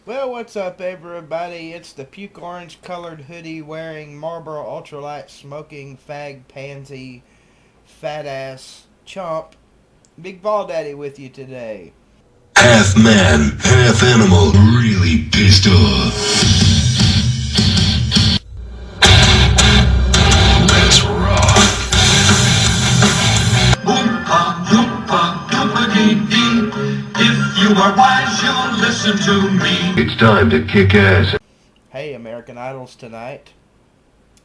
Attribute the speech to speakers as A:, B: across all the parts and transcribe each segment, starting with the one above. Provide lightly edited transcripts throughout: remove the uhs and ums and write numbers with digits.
A: Well, what's up, everybody? It's the puke orange colored hoodie wearing Marlboro Ultralight smoking fag pansy fat ass chump bigVOLdaddy with you today.
B: Half man, half animal, really pissed off. Let's rock. Oompa, loompa, doompa-dee-dee. If you are wise, you'll listen to me. It's time to kick ass.
A: Hey, American Idols tonight.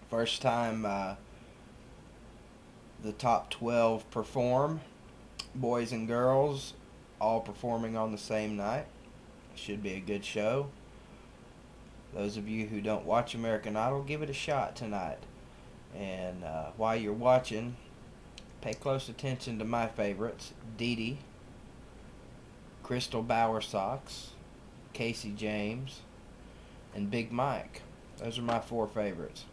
A: First time the top 12 perform. Boys and girls all performing on the same night. Should be a good show. Those of you who don't watch American Idol, give it a shot tonight. And while you're watching, pay close attention to my favorites: Dee Dee, Crystal Bowersox, Casey James, and Big Mike. Those are my four favorites.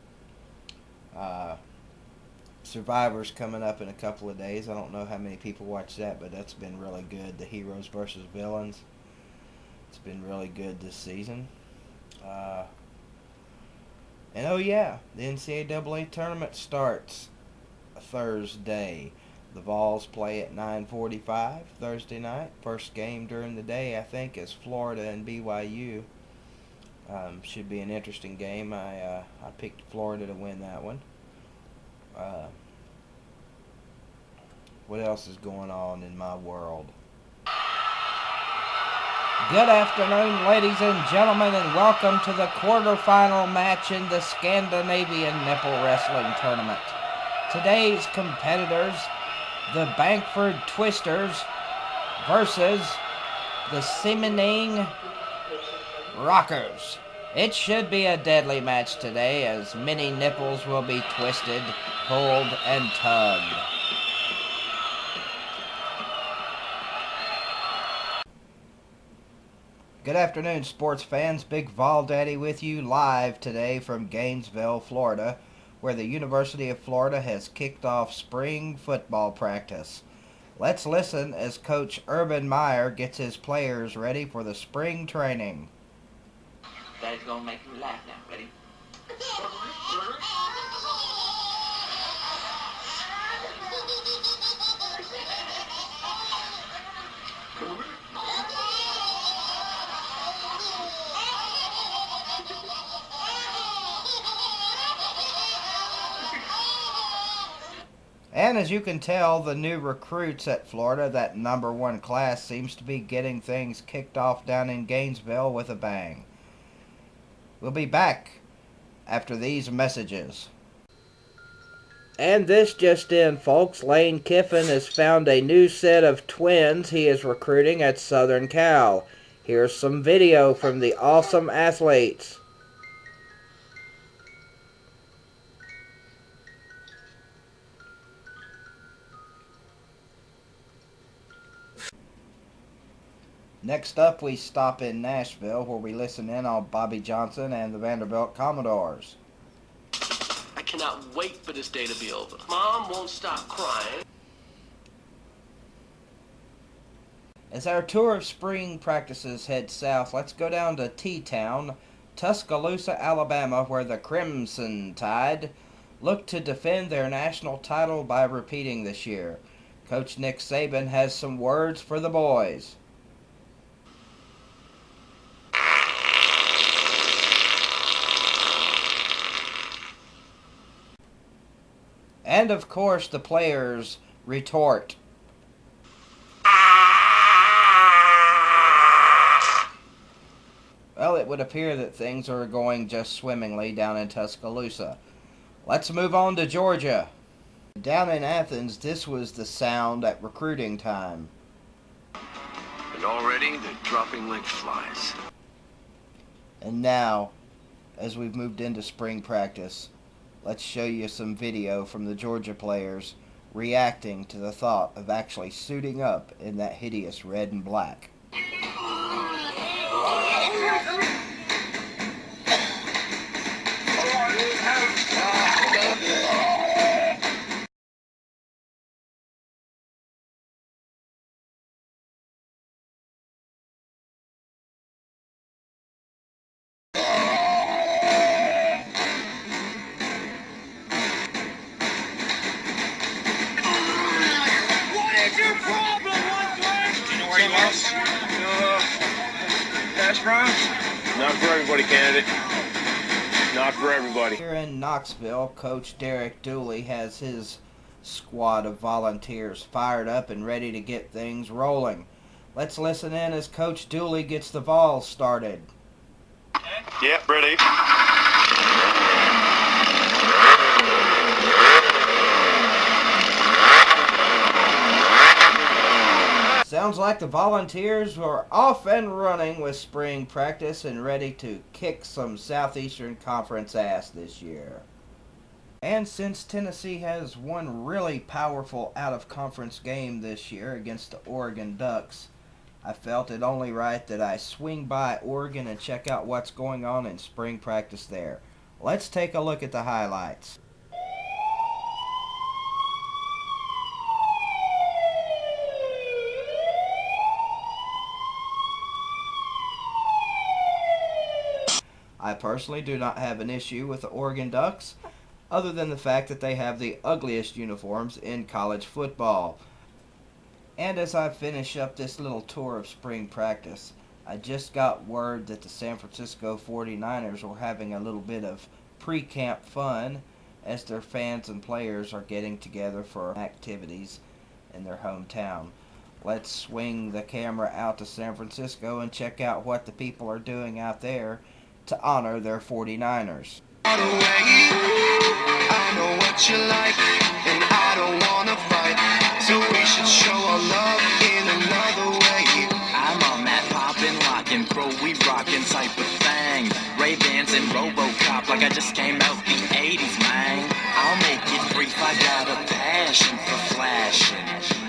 A: Survivor's coming up in a couple of days. I don't know how many people watch that, but that's been really good. The heroes versus villains. It's been really good this season. And oh yeah, the NCAA tournament starts Thursday. The Vols play at 9:45 Thursday night. First game during the day, I think, is Florida and BYU. Should be an interesting game. I picked Florida to win that one. What else is going on in my world? Good afternoon, ladies and gentlemen, and welcome to the quarterfinal match in the Scandinavian Nipple Wrestling Tournament. Today's competitors, the Bankford Twisters versus the Semening Rockers. It should be a deadly match today, as many nipples will be twisted, pulled, and tugged. Good afternoon, sports fans. bigVOLdaddy with you live today from Gainesville, Florida, where the University of Florida has kicked off spring football practice. Let's listen as Coach Urban Meyer gets his players ready for the spring training.
C: Daddy's gonna make you laugh now. Ready?
A: And as you can tell, the new recruits at Florida, that number one class, seems to be getting things kicked off down in Gainesville with a bang. We'll be back after these messages. And this just in, folks. Lane Kiffin has found a new set of twins he is recruiting at Southern Cal. Here's some video from the awesome athletes. Next up, we stop in Nashville, where we listen in on Bobby Johnson and the Vanderbilt Commodores.
D: I cannot wait for this day to be over. Mom won't stop crying.
A: As our tour of spring practices heads south, let's go down to T-Town, Tuscaloosa, Alabama, where the Crimson Tide look to defend their national title by repeating this year. Coach Nick Saban has some words for the boys. And of course, the players retort. Well, it would appear that things are going just swimmingly down in Tuscaloosa. Let's move on to Georgia. Down in Athens, this was the sound at recruiting time.
D: And already they're dropping like flies.
A: And now, as we've moved into spring practice, let's show you some video from the Georgia players reacting to the thought of actually suiting up in that hideous red and black.
E: French fries? Not for everybody, candidate. Not for everybody.
A: Here in Knoxville, Coach Derek Dooley has his squad of volunteers fired up and ready to get things rolling. Let's listen in as Coach Dooley gets the Vols started.
E: Yep, ready.
A: Sounds like the volunteers were off and running with spring practice and ready to kick some Southeastern Conference ass this year. And since Tennessee has one really powerful out-of-conference game this year against the Oregon Ducks, I felt it only right that I swing by Oregon and check out what's going on in spring practice there. Let's take a look at the highlights. I personally do not have an issue with the Oregon Ducks, other than the fact that they have the ugliest uniforms in college football. And as I finish up this little tour of spring practice, I just got word that the San Francisco 49ers were having a little bit of pre-camp fun as their fans and players are getting together for activities in their hometown. Let's swing the camera out to San Francisco and check out what the people are doing out there to honor their 49ers.
F: I know what you like, and I don't wanna fight, so we should show our love in another way. I'm on that poppin', lockin', bro, we rockin' type of thing. Ray-Bans and RoboCop like I just came out the 80s, man. I'll make it brief, I got a passion for flashing.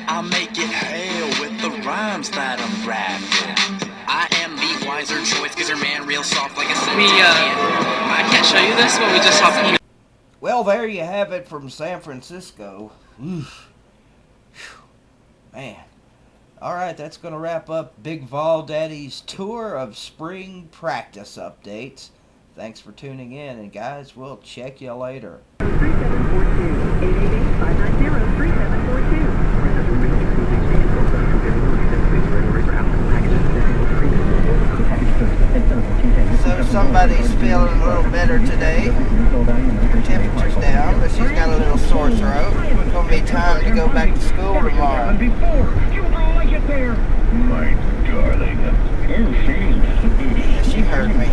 F: I'll make it hell with the rhymes that I'm rapping. I am the wiser choice, cause your man real soft like a
D: I can't show you this, but we just saw.
A: Well, there you have it from San Francisco. Oof. Man. Alright, that's going to wrap up bigVOLdaddy's tour of spring practice updates. Thanks for tuning in, and guys, we'll check you later. 3714. So somebody's feeling a little better today. Her temperature's down, but she's got a little sore throat. It's going to be time to go back to school tomorrow.
B: My darling.
A: She heard me.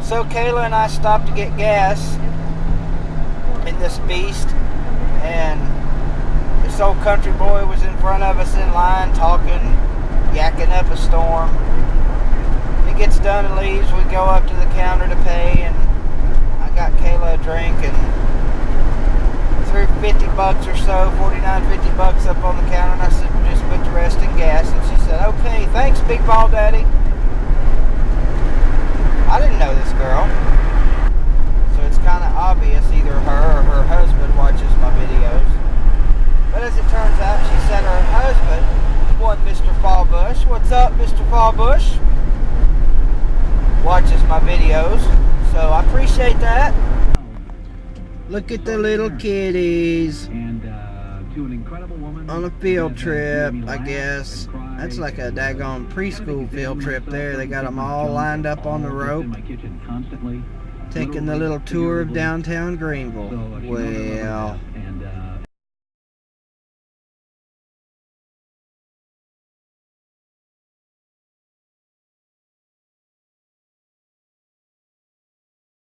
A: So Kayla and I stopped to get gas in this beast, and this old country boy was in front of us in line talking, yakking up a storm. He gets done and leaves. We go up to the counter to pay, and I got Kayla a drink and threw $50 or so, $49.50 up on the counter, and I said, "We'll just put the rest in gas." And she said, "Okay, thanks, bigVOLdaddy." I didn't know this girl, so it's kind of obvious either her or her husband watches my videos. But as it turns out, she said her husband, one Mr. Fallbush, what's up, Mr. Fallbush, watches my videos, so I appreciate that. Look at the little kitties on a field trip, I guess. That's like a daggone preschool field trip there. They got them all lined up on the rope, taking the little tour of downtown Greenville. Well,